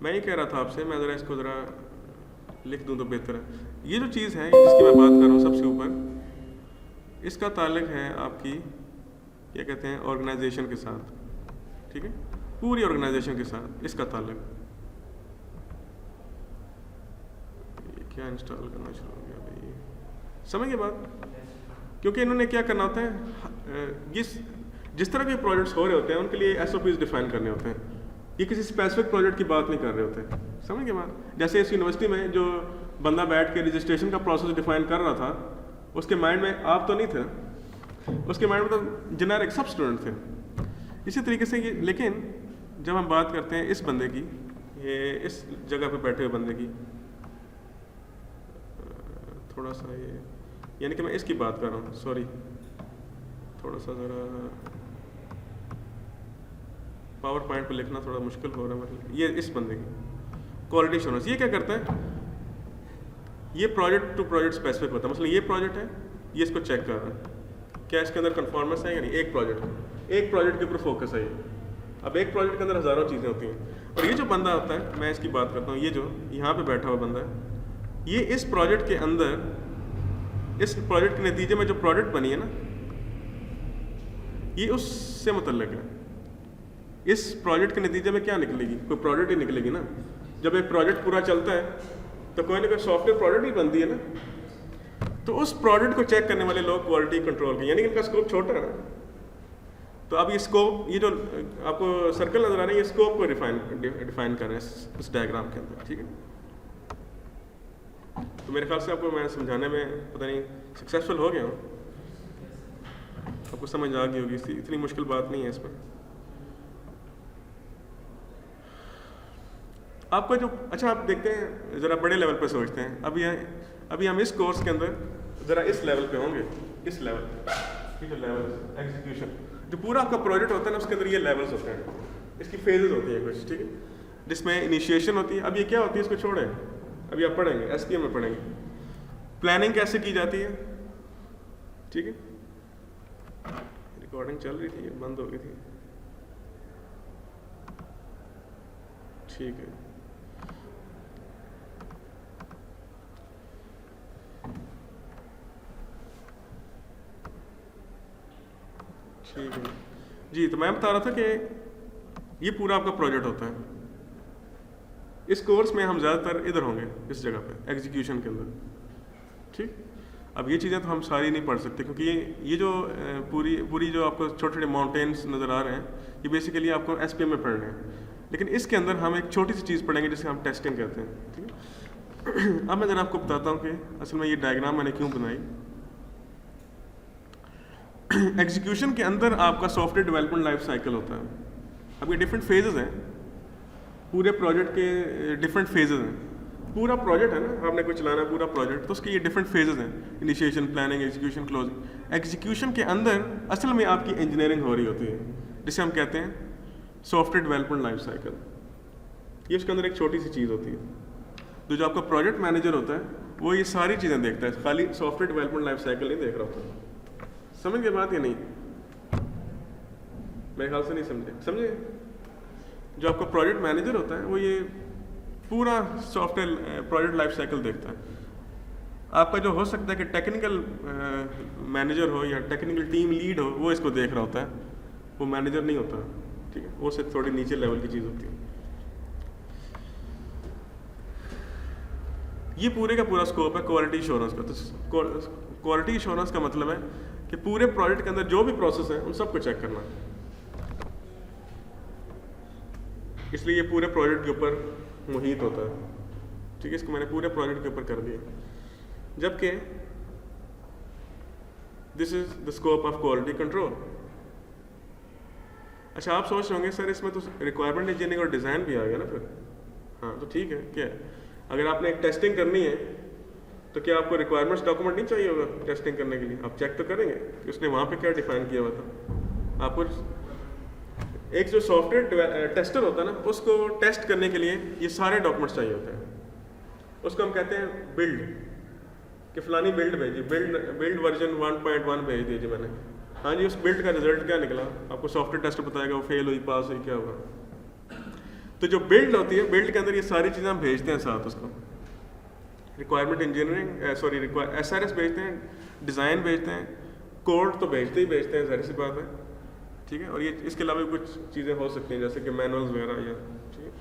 मैं ये कह रहा था आपसे, मैं ज़रा इसको ज़रा लिख दूं तो बेहतर है। ये जो चीज़ है जिसकी मैं बात कर रहा हूँ सबसे ऊपर, इसका ताल्लुक है आपकी क्या कहते हैं ऑर्गेनाइजेशन के साथ, ठीक है, पूरी ऑर्गेनाइजेशन के साथ इसका ताल्लुक। ये क्या इंस्टॉल करना शुरू हो गया भाई, समझ गए बात। क्योंकि इन्होंने क्या करना होता है, जिस तरह के प्रोजेक्ट्स हो रहे होते हैं उनके लिए SOPs डिफाइन करने होते हैं। ये किसी स्पेसिफिक प्रोजेक्ट की बात नहीं कर रहे होते, समझ गए बात? जैसे इस यूनिवर्सिटी में जो बंदा बैठ के रजिस्ट्रेशन का प्रोसेस डिफाइन कर रहा था, उसके माइंड में आप तो नहीं थे, उसके माइंड में तो जेनेरिक सब स्टूडेंट थे। इसी तरीके से ये, लेकिन जब हम बात करते हैं इस बंदे की, ये इस जगह पे बैठे हुए बंदे की, थोड़ा सा ये, यानी कि मैं इसकी बात कर रहा हूँ, सॉरी थोड़ा सा ज़रा पावर पॉइंट पे लिखना थोड़ा मुश्किल हो रहा है मतलब। ये इस बंदे की क्वालिटी एश्योरेंस, ये क्या करता है, ये प्रोजेक्ट टू प्रोजेक्ट स्पेसिफिक होता है। मतलब ये प्रोजेक्ट है, ये इसको चेक कर रहा है क्या इसके अंदर कन्फॉर्मेंस है या नहीं। एक प्रोजेक्ट के ऊपर फोकस है ये। अब एक प्रोजेक्ट के अंदर हज़ारों चीज़ें होती हैं, और ये जो बंदा होता है, मैं इसकी बात करता हूँ, ये जो यहाँ पे बैठा हुआ बंदा है, ये इस प्रोजेक्ट के अंदर, इस प्रोजेक्ट के नतीजे में जो प्रोडक्ट बनी है ना, ये उससे मुतल्लिक है। इस प्रोजेक्ट के नतीजे में क्या निकलेगी, कोई प्रोडक्ट ही निकलेगी ना। जब एक प्रोजेक्ट पूरा चलता है तो कोई ना कोई सॉफ्टवेयर प्रोडक्ट ही बनती है ना। तो उस प्रोडक्ट को चेक करने वाले लोग क्वालिटी कंट्रोल के, यानी कि इनका स्कोप छोटा है ना। तो अब ये स्कोप, ये जो आपको सर्कल नजर आ रहा है, ये स्कोप को डिफाइन कर रहे हैं इस डायग्राम के अंदर, ठीक है। तो मेरे ख्याल से आपको मैं समझाने में पता नहीं सक्सेसफुल हो गया हूँ, आपको समझ आ गई होगी, इतनी मुश्किल बात नहीं है इसमें। आपका जो, अच्छा आप देखते हैं ज़रा बड़े लेवल पे सोचते हैं। अभी हम इस कोर्स के अंदर ज़रा इस लेवल पे होंगे, इस लेवल पे, ये जो लेवल एग्जीक्यूशन, जो पूरा आपका प्रोजेक्ट होता है ना, उसके अंदर ये लेवल्स होते हैं, इसकी फेजेस होती हैं कुछ, ठीक है, जिसमें इनिशिएशन होती है। अब ये क्या होती है, इसको छोड़ें, अभी आप पढ़ेंगे, SPM में पढ़ेंगे प्लानिंग कैसे की जाती है, ठीक है। रिकॉर्डिंग चल रही थी, बंद हो गई थी, ठीक है। ठीक है जी, तो मैं बता रहा था कि ये पूरा आपका प्रोजेक्ट होता है। इस कोर्स में हम ज़्यादातर इधर होंगे, इस जगह पे एग्जीक्यूशन के अंदर, ठीक। अब ये चीज़ें तो हम सारी नहीं पढ़ सकते, क्योंकि ये जो पूरी जो आपको छोटे छोटे माउंटेन्स नज़र आ रहे हैं, ये बेसिकली आपको SPM में पढ़ने हैं। लेकिन इसके अंदर हम एक छोटी सी चीज़ पढ़ेंगे जिसे हम टेस्टिंग कहते हैं, ठीक है। अब मैं ज़रा आपको बताता हूँ कि असल में ये डायग्राम मैंने क्यों बनाई। एग्जीक्यूशन के अंदर आपका सॉफ्टवेयर डेवलपमेंट लाइफ साइकिल होता है। अब ये डिफरेंट फेजेस हैं, पूरे प्रोजेक्ट के डिफरेंट फेजेस हैं। पूरा प्रोजेक्ट है ना, आपने कोई चलाना है पूरा प्रोजेक्ट, तो उसके ये डिफरेंट फेजेस हैं, initiation, planning, execution, closing. Execution के अंदर असल में आपकी इंजीनियरिंग हो रही होती है, जिसे हम कहते हैं सॉफ्टवेयर डेवलपमेंट लाइफ साइकिल। ये उसके अंदर एक छोटी सी चीज़ होती है। तो जो आपका प्रोजेक्ट मैनेजर होता है, वो ये सारी चीज़ें देखता है, खाली सॉफ्टवेयर डेवलपमेंट लाइफ साइकिल नहीं देख रहा होता। समझ गए बात या नहीं? मेरे ख्याल से नहीं समझे। जो आपका प्रोजेक्ट मैनेजर होता है, वो ये पूरा सॉफ्टवेयर प्रोजेक्ट लाइफ साइकिल देखता है। आपका जो हो सकता है कि टेक्निकल मैनेजर हो या टेक्निकल टीम लीड हो, वो इसको देख रहा होता है, वो मैनेजर नहीं होता, ठीक है, वो सिर्फ थोड़ी नीचे लेवल की चीज़ होती है। ये पूरे का पूरा स्कोप है क्वालिटी एश्योरेंस का। तो क्वालिटी एश्योरेंस का मतलब है कि पूरे प्रोजेक्ट के अंदर जो भी प्रोसेस है, उन सबको चेक करना है। इसलिए ये पूरे प्रोजेक्ट के ऊपर मुहित होता है, ठीक है। इसको मैंने पूरे प्रोजेक्ट के ऊपर कर दिया, जबकि this is the scope of quality control. अच्छा, आप सोच रहे होंगे सर इसमें तो रिक्वायरमेंट इंजीनियरिंग और डिज़ाइन भी आ गया ना फिर। हाँ, तो ठीक है, क्या है, अगर आपने एक टेस्टिंग करनी है तो क्या आपको रिक्वायरमेंट्स डॉक्यूमेंट नहीं चाहिए होगा टेस्टिंग करने के लिए? आप चेक तो करेंगे कि उसने वहाँ पे क्या डिफाइन किया हुआ था। आपको एक जो सॉफ्टवेयर टेस्टर होता है ना, उसको टेस्ट करने के लिए ये सारे डॉक्यूमेंट्स चाहिए होते हैं। उसको हम कहते हैं बिल्ड, कि फलानी बिल्ड भेजी, बिल्ड वर्जन 1.1 भेज दीजिए मैंने। हाँ जी, उस बिल्ड का रिजल्ट क्या निकला, आपको सॉफ्टवेयर टेस्टर बताएगा वो फेल हुई, पास हुई, क्या हुआ। तो जो बिल्ड होती है, बिल्ड के अंदर ये सारी चीज़ें हम भेजते हैं साथ उसको। रिक्वायरमेंट इंजीनियरिंग SRS भेजते हैं, डिज़ाइन भेजते हैं, कोड तो भेजते ही भेजते हैं, जाहिर सी बात है, ठीक है। और ये इसके अलावा भी कुछ चीज़ें हो सकती हैं, जैसे कि मैनुअल्स वगैरह, या ठीक है।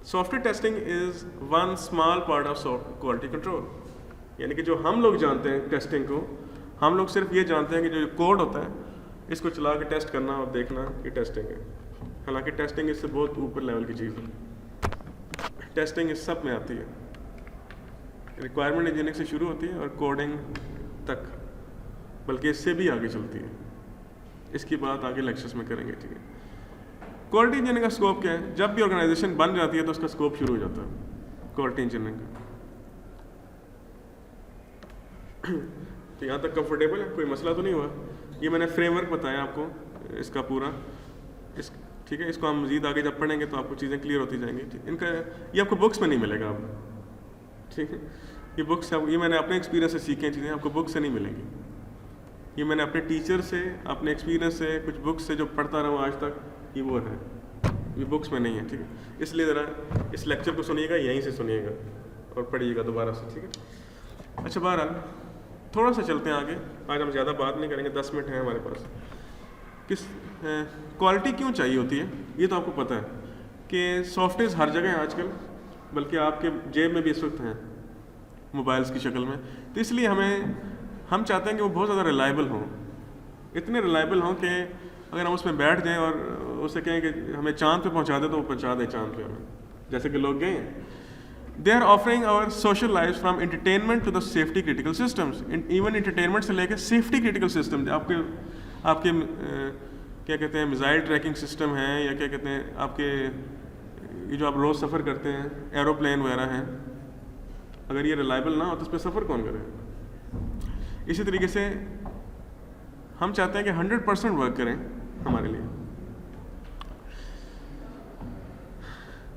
Software testing is one small part of quality control. यानी कि जो हम लोग जानते हैं टेस्टिंग को, हम लोग सिर्फ ये जानते हैं कि जो कोड होता है इसको चला के टेस्ट करना और देखना कि टेस्टिंग है। हालांकि टेस्टिंग इससे बहुत ऊपर लेवल की चीज़ है। टेस्टिंग इस सब में आती है, रिक्वायरमेंट इंजीनियरिंग से शुरू होती है और कोडिंग तक, बल्कि इससे भी आगे चलती है। इसकी बात आगे लेक्चर्स में करेंगे, ठीक है। क्वालिटी इंजीनियरिंग का स्कोप क्या है? जब भी ऑर्गेनाइजेशन बन जाती है तो उसका स्कोप शुरू हो जाता है क्वालिटी इंजीनियरिंग का। तो यहाँ तक कंफर्टेबल है, कोई मसला तो नहीं हुआ? ये मैंने फ्रेमवर्क बताया आपको इसका पूरा, इस ठीक है। इसको हम मज़ीद आगे जब पढ़ेंगे तो आपको चीज़ें क्लियर होती जाएंगी, ठीक। इनका ये आपको बुक्स में नहीं मिलेगा अब, ठीक है। ये बुक्स ये मैंने अपने एक्सपीरियंस से सीखी चीज़ें, आपको बुक्स से नहीं मिलेंगी। ये मैंने अपने टीचर से, अपने एक्सपीरियंस से, कुछ बुक्स से जो पढ़ता रहा हूँ आज तक, ये वो है, ये बुक्स में नहीं है, ठीक है। इसलिए ज़रा इस लेक्चर को सुनिएगा, यहीं से सुनिएगा और पढ़िएगा दोबारा से, ठीक है। अच्छा, बहरहाल थोड़ा सा चलते हैं आगे। आज हम ज़्यादा बात नहीं करेंगे, 10 मिनट हैं हमारे पास। क्वालिटी क्यों चाहिए होती है? ये तो आपको पता है कि सॉफ्टवेयर हर जगह हैं आजकल, बल्कि आपके जेब में भी इस वक्त हैं मोबाइल्स की शक्ल में। तो इसलिए हम चाहते हैं कि वो बहुत ज़्यादा रिलायबल हों, इतने रिलायबल हों कि अगर हम उसमें बैठ जाएं और उससे कहें कि हमें चाँद पे पहुंचा दे तो वो पहुंचा दे चाँद पे हमें, जैसे कि लोग गए हैं। They are offering our social life from entertainment to the safety critical systems. Even entertainment से लेकर सेफ्टी क्रिटिकल सिस्टम, आपके क्या कहते हैं, मिसाइल ट्रैकिंग सिस्टम है, या क्या कहते हैं आपके ये जो आप रोज़ सफ़र करते हैं, एरोप्लेन वगैरह हैं, अगर ये रिलायबल ना हो तो उस पर सफ़र कौन करे? इसी तरीके से हम चाहते हैं कि 100% वर्क करें हमारे लिए।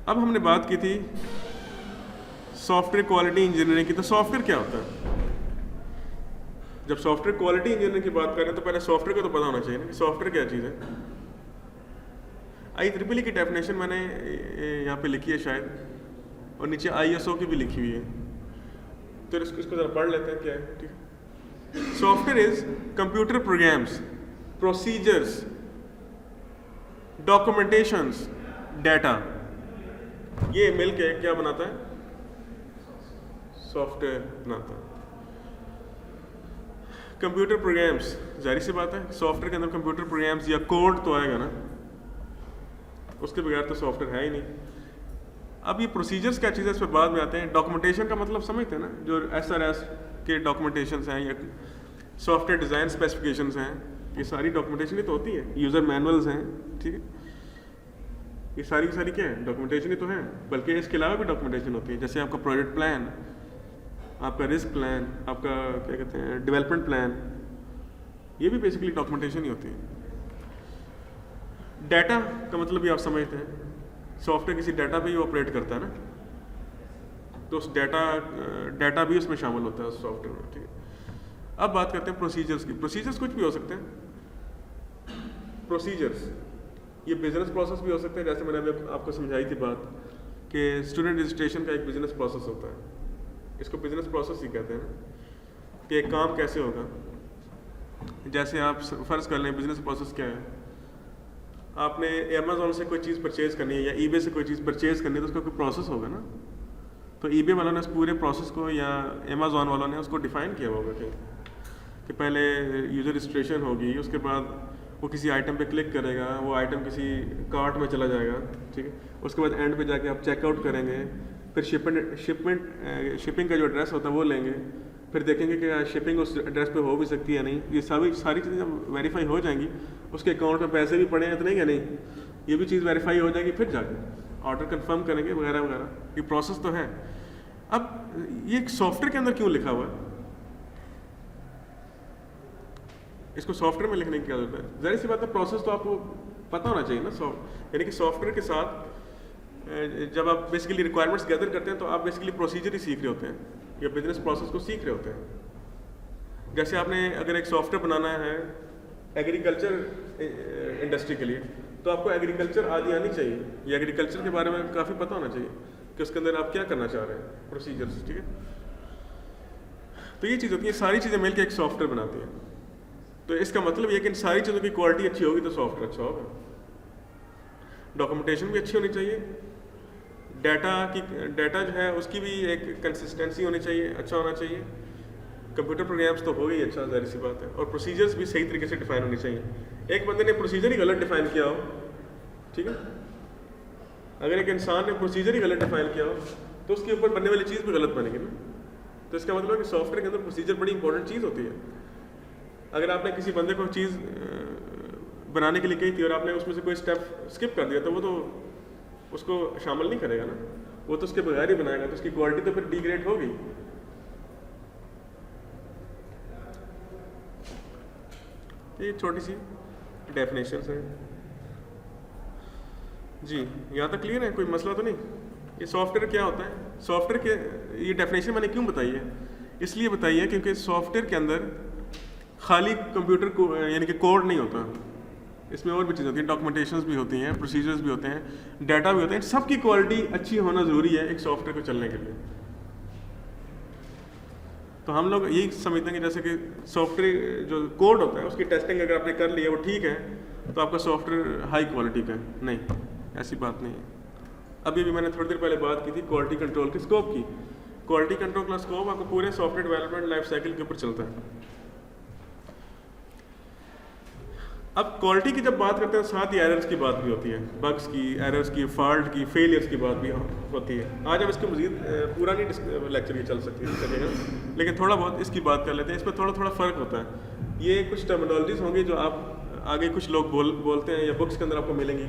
अब हमने बात की थी सॉफ्टवेयर क्वालिटी इंजीनियरिंग की। तो सॉफ्टवेयर क्या होता है? जब सॉफ्टवेयर क्वालिटी इंजीनियरिंग की बात करें तो पहले सॉफ्टवेयर का तो पता होना चाहिए ना कि सॉफ्टवेयर क्या चीज़ है। IEEE की डेफिनेशन मैंने यहाँ पे लिखी है शायद, और नीचे ISO की भी लिखी हुई है, तो इसको ज़रा पढ़ लेते हैं क्या है, ठीक है। Software is computer programs, procedures, documentations, data, ये मिल के क्या बनाता है? सॉफ्टवेयर बनाता है। कंप्यूटर प्रोग्राम्स, जाहिर सी बात है सॉफ्टवेयर के अंदर कंप्यूटर प्रोग्राम्स या कोड तो आएगा ना, उसके बगैर तो सॉफ्टवेयर है ही नहीं। अब ये प्रोसीजर्स क्या चीज़ है, इस पर बाद में आते हैं। डॉक्यूमेंटेशन का मतलब समझते हैं ना, जो SRS के डॉक्यूमेंटेशंस हैं या सॉफ्टवेयर डिज़ाइन स्पेसिफिकेशंस हैं, ये सारी डॉक्यूमेंटेशन ही तो होती है। यूज़र मैनुअल्स हैं, ठीक है, ये सारी की सारी क्या है? डॉक्यूमेंटेशन ही तो है। बल्कि इसके अलावा भी डॉक्यूमेंटेशन होती है, जैसे आपका प्रोजेक्ट प्लान, आपका रिस्क प्लान, आपका क्या कहते हैं डेवलपमेंट प्लान, ये भी बेसिकली डॉक्यूमेंटेशन ही होती है। डाटा का मतलब भी आप समझते हैं, सॉफ्टवेयर किसी डाटा पे ही ऑपरेट करता है ना, तो उस डाटा भी उसमें शामिल होता है उस सॉफ्टवेयर में, ठीक है। अब बात करते हैं प्रोसीजर्स की। प्रोसीजर्स कुछ भी हो सकते हैं। प्रोसीजर्स ये बिजनेस प्रोसेस भी हो सकते हैं, जैसे मैंने अभी आपको समझाई थी बात कि स्टूडेंट रजिस्ट्रेशन का एक बिजनेस प्रोसेस होता है, इसको बिजनेस प्रोसेस ही कहते हैं ना, कि एक काम कैसे होगा। जैसे आप फ़र्ज़ कर लें बिजनेस प्रोसेस क्या है, आपने अमेज़ॉन से कोई चीज़ परचेज़ करनी है या ईबे से कोई चीज़ परचेज़ करनी है, तो उसका कोई प्रोसेस होगा ना। तो ईबे वालों ने उस पूरे प्रोसेस को या अमेज़ॉन वालों ने उसको डिफ़ाइन किया होगा कि पहले यूज़र रजिस्ट्रेशन होगी, उसके बाद वो किसी आइटम पे क्लिक करेगा, वो आइटम किसी कार्ट में चला जाएगा, ठीक है। उसके बाद एंड पे जाके आप चेकआउट करेंगे, फिर शिपिंग का जो एड्रेस होता है वो लेंगे, फिर देखेंगे कि शिपिंग उस एड्रेस पे हो भी सकती है नहीं। ये सारी चीज़ें जब वेरीफाई हो जाएंगी, उसके अकाउंट में पैसे भी पड़े हैं तो नहीं, या नहीं, ये भी चीज़ वेरीफाई हो जाएगी, फिर जाके ऑर्डर कंफर्म करेंगे वगैरह वगैरह। ये प्रोसेस तो है। अब ये सॉफ्टवेयर के अंदर क्यों लिखा हुआ है? इसको सॉफ्टवेयर में लिखने की क्या जरूरत है? जाहिर सी बात है प्रोसेस तो आपको पता होना चाहिए ना। यानी कि सॉफ्टवेयर के साथ जब आप बेसिकली रिक्वायरमेंट्स गैदर करते हैं तो आप बेसिकली प्रोसीजर ही सीख रहे होते हैं या बिजनेस प्रोसेस को सीख रहे होते हैं। जैसे आपने अगर एक सॉफ्टवेयर बनाना है एग्रीकल्चर इंडस्ट्री के लिए, तो आपको एग्रीकल्चर आदि आनी चाहिए, या एग्रीकल्चर के बारे में काफ़ी पता होना चाहिए कि उसके अंदर आप क्या करना चाह रहे हैं, प्रोसीजर्स, ठीक है। तो ये चीज़ होती है, सारी चीज़ें मिलकर एक सॉफ्टवेयर बनाती हैं। तो इसका मतलब ये कि इन सारी चीज़ों की क्वालिटी अच्छी होगी तो सॉफ्टवेयर अच्छा होगा। डॉक्यूमेंटेशन भी अच्छी होनी चाहिए, डाटा जो है उसकी भी एक कंसिस्टेंसी होनी चाहिए, अच्छा होना चाहिए, कंप्यूटर प्रोग्राम्स तो हो गई अच्छा, ज़ाहिर सी बात है, और प्रोसीजर्स भी सही तरीके से डिफाइन होनी चाहिए। एक बंदे ने प्रोसीजर ही गलत डिफाइन किया हो, ठीक है, अगर एक इंसान ने प्रोसीजर ही गलत डिफाइन किया हो तो उसके ऊपर बनने वाली चीज़ भी गलत बनेगी ना। तो इसका मतलब है कि सॉफ्टवेयर के अंदर प्रोसीजर बड़ी इंपॉर्टेंट चीज़ होती है। अगर आपने किसी बंदे को चीज़ बनाने के लिए कही थी और आपने उसमें से कोई स्टेप स्किप कर दिया तो वो तो उसको शामिल नहीं करेगा ना, वो तो उसके बगैर ही बनाएगा, तो उसकी क्वालिटी तो फिर डिग्रेड होगी। ये छोटी सी डेफिनेशन है जी, यहाँ तक क्लियर है, कोई मसला तो नहीं। ये सॉफ्टवेयर क्या होता है, सॉफ्टवेयर के ये डेफिनेशन मैंने क्यों बताई है, इसलिए बताई है क्योंकि सॉफ्टवेयर के अंदर खाली कंप्यूटर को यानी कि कोड नहीं होता, इसमें और भी चीज़ होती है, डॉक्यूमेंटेशंस भी होती हैं, प्रोसीजर्स भी होते हैं, डाटा भी होते हैं, सबकी क्वालिटी अच्छी होना ज़रूरी है एक सॉफ्टवेयर को चलने के लिए। तो हम लोग यही समझते हैं कि जैसे कि सॉफ्टवेयर जो कोड होता है उसकी टेस्टिंग अगर आपने कर ली है वो ठीक है तो आपका सॉफ्टवेयर हाई क्वालिटी का है, नहीं, ऐसी बात नहीं है। अभी भी मैंने थोड़ी देर पहले बात की थी क्वालिटी कंट्रोल के स्कोप की। क्वालिटी कंट्रोल का स्कोप आपको पूरे सॉफ्टवेयर डेवलपमेंट लाइफ साइकिल के ऊपर चलता है। अब क्वालिटी की जब बात करते हैं साथ ही एरर्स की बात भी होती है, बग्स की, एरर्स की, फॉल्ट की, फेलियर्स की बात भी होती है। आज हम इसके मजीद पूरा नहीं लेक्चर ये चल सकेगा, लेकिन थोड़ा बहुत इसकी बात कर लेते हैं। इसमें थोड़ा थोड़ा फ़र्क होता है, ये कुछ टर्मिनोलॉजीज होंगी जो आप आगे कुछ लोग बोलते हैं या बुक्स के अंदर आपको मिलेंगी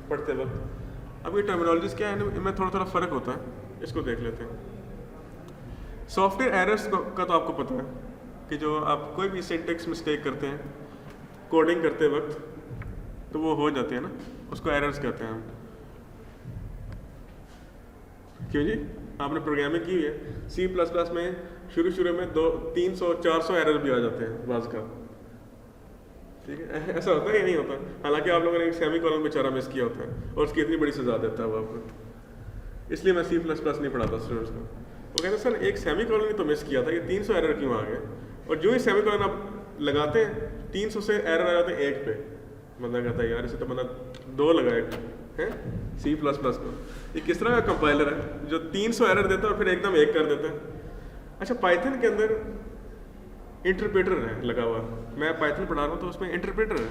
पढ़ते वक्त। अब ये टर्मिनोलॉजीज क्या है, इनमें थोड़ा थोड़ा फ़र्क होता है, इसको देख लेते हैं। सॉफ्टवेयर एरर्स का तो आपको पता है कि जो आप कोई भी सिंटेक्स मिस्टेक करते हैं कोडिंग करते वक्त तो वो हो जाते हैं ना, उसको एरर्स कहते हैं हम। क्यों जी, आपने प्रोग्रामिंग की हुई है C++ में, शुरू में 300-400 एरर भी आ जाते हैं बाज़ का, ठीक है, ऐसा होता है या नहीं होता? हालांकि आप लोगों ने एक सेमीकोलन बेचारा मिस किया होता है और उसकी इतनी बड़ी सजा देता है वो आपको। इसलिए मैं C++ नहीं पढ़ाता स्टूडेंट्स को। वो कहते हैं सर एक सेमीकोलन ही तो मिस किया था, ये 300 एरर क्यों आ गए? और जो ही सेमीकोलन आप लगाते हैं 300 से एरर आ जाते हैं 1 पे। बंदा कहता है यार इसे तो बंदा 2 लगाएगा है C++ को, ये किस तरह का कंपाइलर है जो 300 एरर देता है और फिर एकदम 1 कर देता है। अच्छा, पाइथन के अंदर इंटरप्रेटर है लगा हुआ, मैं पाइथन पढ़ा रहा हूँ तो उसमें इंटरप्रेटर है,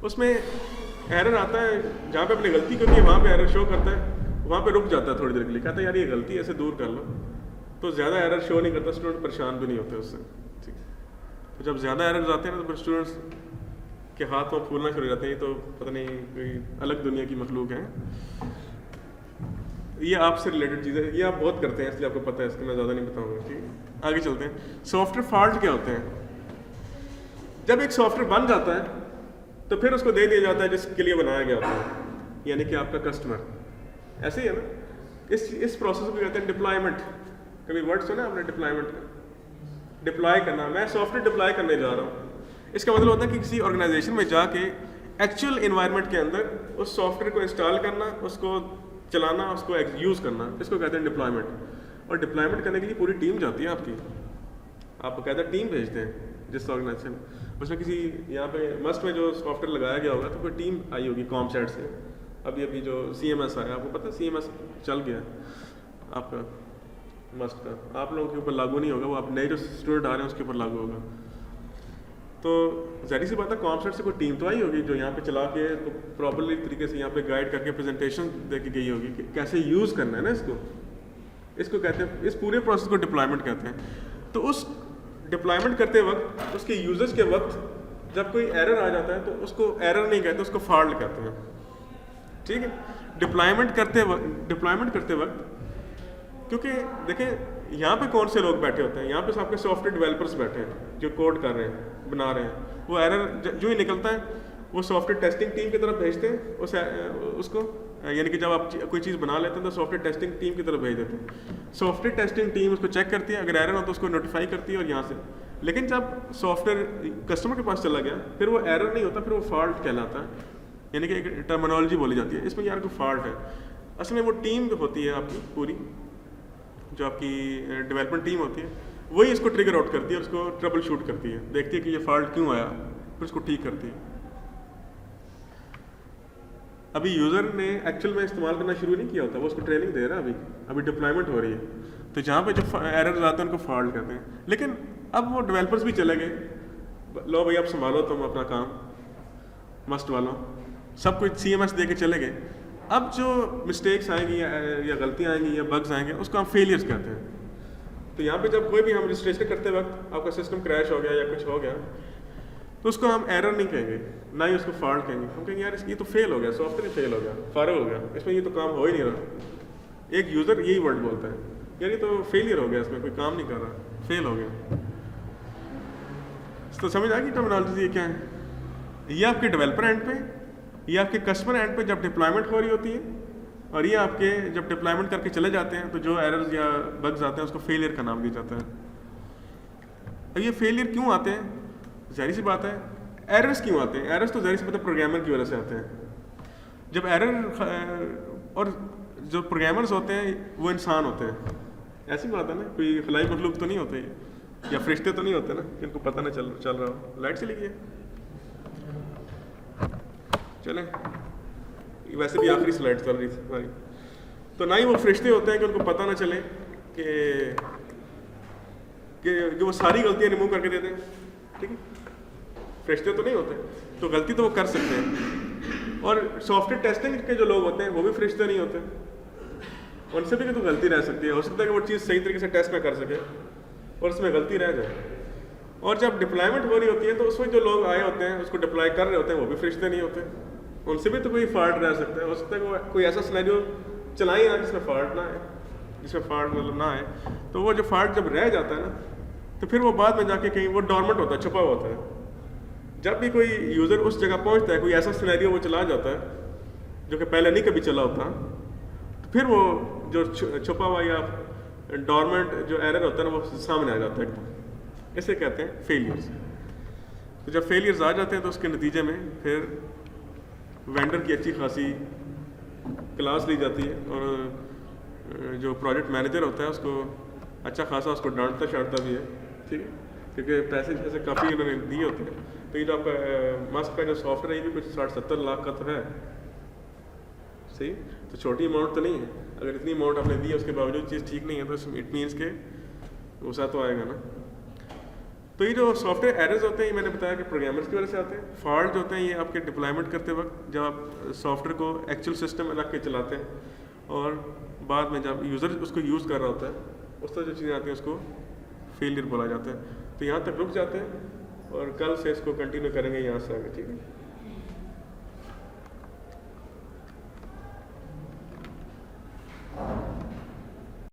उसमें एरर आता है जहाँ पे अपनी गलती करनी है वहाँ पे एरर शो करता है, वहाँ पे रुक जाता है थोड़ी देर के लिए, कहता है यार ये गलती है, ऐसे दूर कर लो, तो ज़्यादा एरर शो नहीं करता, स्टूडेंट परेशान भी नहीं होते उससे। ठीक, तो जब ज़्यादा एरर्स आते हैं ना तो फिर स्टूडेंट्स के हाथ में फूलना शुरू हो जाते हैं, ये तो पता नहीं कोई अलग दुनिया की मखलूक है। ये आपसे रिलेटेड चीज़ है, ये आप बहुत करते हैं इसलिए आपको पता है, इसको मैं ज़्यादा नहीं बताऊँगा। ठीक है, आगे चलते हैं। सॉफ्टवेयर फॉल्ट क्या होते हैं? जब एक सॉफ्टवेयर बन जाता है तो फिर उसको दे दिया जाता है जिसके लिए बनाया गया होता है, यानी कि आपका कस्टमर। ऐसे ही है ना, इस प्रोसेस को कहते हैं डिप्लॉयमेंट। कभी वर्ड सुना आपने डिप्लॉयमेंट का? डिप्लॉय करना, मैं सॉफ्टवेयर डिप्लॉय करने जा रहा हूँ, इसका मतलब होता है कि किसी ऑर्गेनाइजेशन में जाके एक्चुअल इन्वायरमेंट के अंदर उस सॉफ्टवेयर को इंस्टॉल करना, उसको चलाना, उसको यूज़ करना, इसको कहते हैं डिप्लॉयमेंट। और डिप्लॉयमेंट करने के लिए पूरी टीम जाती है आपकी, आप कहते हैं टीम भेजते हैं जिस ऑर्गेनाइजेशन उसमें किसी यहाँ पे मस्ट में जो सॉफ्टवेयर लगाया गया होगा तो कोई टीम आई होगी कॉमसेट से। अभी जो CMS आया, आपको पता है CMS चल गया आपका मस्ट का, आप लोगों के ऊपर लागू नहीं होगा, वो आप नए जो स्टूडेंट आ रहे हैं उसके ऊपर लागू होगा। तो ज़ाहिर सी बात है कॉमसेट से कोई टीम तो आई होगी जो यहाँ पे चला के तो प्रॉपरली तरीके से यहाँ पे गाइड करके प्रेजेंटेशन दे के गई होगी कि कैसे यूज़ करना है ना इसको कहते हैं, इस पूरे प्रोसेस को डिप्लॉयमेंट कहते हैं। तो उस डिप्लॉयमेंट करते वक्त उसके यूजर्स के वक्त जब कोई एरर आ जाता है तो उसको एरर नहीं कहते, उसको फॉल्ट कहते हैं। ठीक है, डिप्लॉयमेंट करते वक्त क्योंकि देखें यहाँ पे कौन से लोग बैठे होते हैं, यहाँ पे आपके सॉफ्टवेयर डेवलपर्स बैठे हैं जो कोड कर रहे हैं, बना रहे हैं। वो एरर जो ही निकलता है वो सॉफ्टवेयर टेस्टिंग टीम की तरफ भेजते हैं उसको, यानी कि जब आप कोई चीज़ बना लेते हैं तो सॉफ्टवेयर टेस्टिंग टीम की तरफ भेज देते हैं। सॉफ्टवेयर टेस्टिंग टीम उसको चेक करती है, अगर एरर हो तो उसको नोटिफाई करती है और यहाँ से। लेकिन जब सॉफ्टवेयर कस्टमर के पास चला गया फिर वो एरर नहीं होता, फिर वो फॉल्ट कहलाता है, यानी कि एक टर्मिनोलॉजी बोली जाती है, इसमें यार कोई फॉल्ट है। असल में वो टीम होती है आपकी पूरी, जो आपकी डेवलपमेंट टीम होती है, वही इसको ट्रिगर आउट करती है, उसको ट्रबल शूट करती है, देखती है कि ये फॉल्ट क्यों आया, फिर उसको ठीक करती है। अभी यूज़र ने एक्चुअल में इस्तेमाल करना शुरू नहीं किया होता, वो उसको ट्रेनिंग दे रहा है, अभी डिप्लॉयमेंट हो रही है, तो जहाँ पे जो एरर्स आते हैं उनको फॉल्ट कहते हैं। लेकिन अब वो डेवलपर्स भी चले गए, लो भाई आप संभालो तुम अपना काम, मस्ट वालों, सब कुछ CMS दे के चले गए। अब जो मिस्टेक्स आएंगी या गलतियाँ आएंगी या बग्स आएंगे उसको हम फेलियर्स कहते हैं। तो यहाँ पे जब कोई भी हम रजिस्ट्रेशन करते वक्त आपका सिस्टम क्रैश हो गया या कुछ हो गया तो उसको हम एरर नहीं कहेंगे, ना ही उसको फॉल्ट कहेंगे। हम कहेंगे यार ये तो फेल हो गया, सॉफ्टवेयर फेल हो गया, फारग हो गया, इसमें ये तो काम हो ही नहीं रहा। एक यूज़र यही वर्ड बोलता है, यार ये तो फेलियर हो गया, इसमें कोई काम नहीं कर रहा, फेल हो गया। तो समझ आ गई टर्मिनोलॉजी ये क्या है? ये आपके डेवलपर एंड पे, ये आपके कस्टमर एंड पे जब डिप्लॉयमेंट हो रही होती है, और ये आपके जब डिप्लॉयमेंट करके चले जाते हैं तो जो एरर्स या बग्स आते हैं उसको फेलियर का नाम दिया जाता है। अब ये फेलियर क्यों आते हैं? ज़ाहिर सी बात है, एरर्स क्यों आते हैं? एरर्स तो ज़ाहिर सी बात है प्रोग्रामर की वजह से आते हैं। जब एरर, और जो प्रोग्रामर्स होते हैं वो इंसान होते हैं, ऐसी बात है ना, कोई खलाई मखलूक तो नहीं होते या फरिश्ते तो नहीं होते ना जिनको पता नहीं चल रहा हो। लाइट चली गई है, चलें, वैसे भी आखिरी स्लाइड चल रही थी हमारी। तो ना ही वो फरिश्ते होते हैं कि उनको पता ना चले कि वो सारी गलतियां रिमूव करके दे दें, ठीक है? फरिश्ते तो नहीं होते, तो गलती तो वो कर सकते हैं। और सॉफ्टवेयर टेस्टिंग के जो लोग होते हैं वो भी फरिश्ते नहीं होते, उनसे भी तो गलती रह सकती है। हो सकता है कि वो चीज़ सही तरीके से टेस्ट ना कर सके और उसमें गलती रह जाए। और जब डिप्लॉयमेंट हो रही होती है तो उसमें जो लोग आए होते हैं उसको डिप्लॉय कर रहे होते हैं वो भी फरिश्ते नहीं होते, उनसे भी तो कोई फॉल्ट रह सकता है। हो सकता है कि वो कोई ऐसा सिनेरियो चलाए ना जिसमें फॉल्ट ना आए, जिसमें फॉल्ट मतलब ना आए। तो वो जो फॉल्ट जब रह जाता है ना तो फिर वो बाद में जाके कहीं वो डॉर्मेंट होता है, छुपा हुआ होता है। जब भी कोई यूज़र उस जगह पहुंचता है, कोई ऐसा सिनेरियो वो चला जाता है जो कि पहले नहीं कभी चला होता, तो फिर वो जो छुपा हुआ या डॉर्मेंट जो एरर होता है ना वो सामने आ जाता है एकदम। इसे कहते हैं फेलियर्स। तो जब फेलियर्स आ जाते हैं तो उसके नतीजे में फिर वेंडर की अच्छी खासी क्लास ली जाती है और जो प्रोजेक्ट मैनेजर होता है उसको अच्छा खासा उसको डांटता शांटता भी है, ठीक है? क्योंकि पैसे जैसे काफ़ी उन्होंने दिए होते हैं। तो ये जो आपका मस्क का जो सॉफ्टवेयर है ये भी कुछ 60-70 लाख का तो है, सही? तो छोटी अमाउंट तो नहीं है। अगर इतनी अमाउंट आपने दी है उसके बावजूद चीज़ ठीक नहीं है तो इट मीन्स के गुस्सा तो आएगा ना। तो ये जो सॉफ्टवेयर एरर्स होते हैं ये मैंने बताया कि प्रोग्रामर्स की वजह से आते हैं। फॉल्ट जो होते हैं ये आपके डिप्लॉयमेंट करते वक्त जब आप सॉफ्टवेयर को एक्चुअल सिस्टम में रख के चलाते हैं और बाद में जब यूज़र उसको यूज़ कर रहा होता है उस तरह जो चीज़ें आती हैं उसको फेलियर बोला जाता है। तो यहाँ तक रुक जाते हैं और कल से इसको कंटिन्यू करेंगे यहाँ से आगे, ठीक है?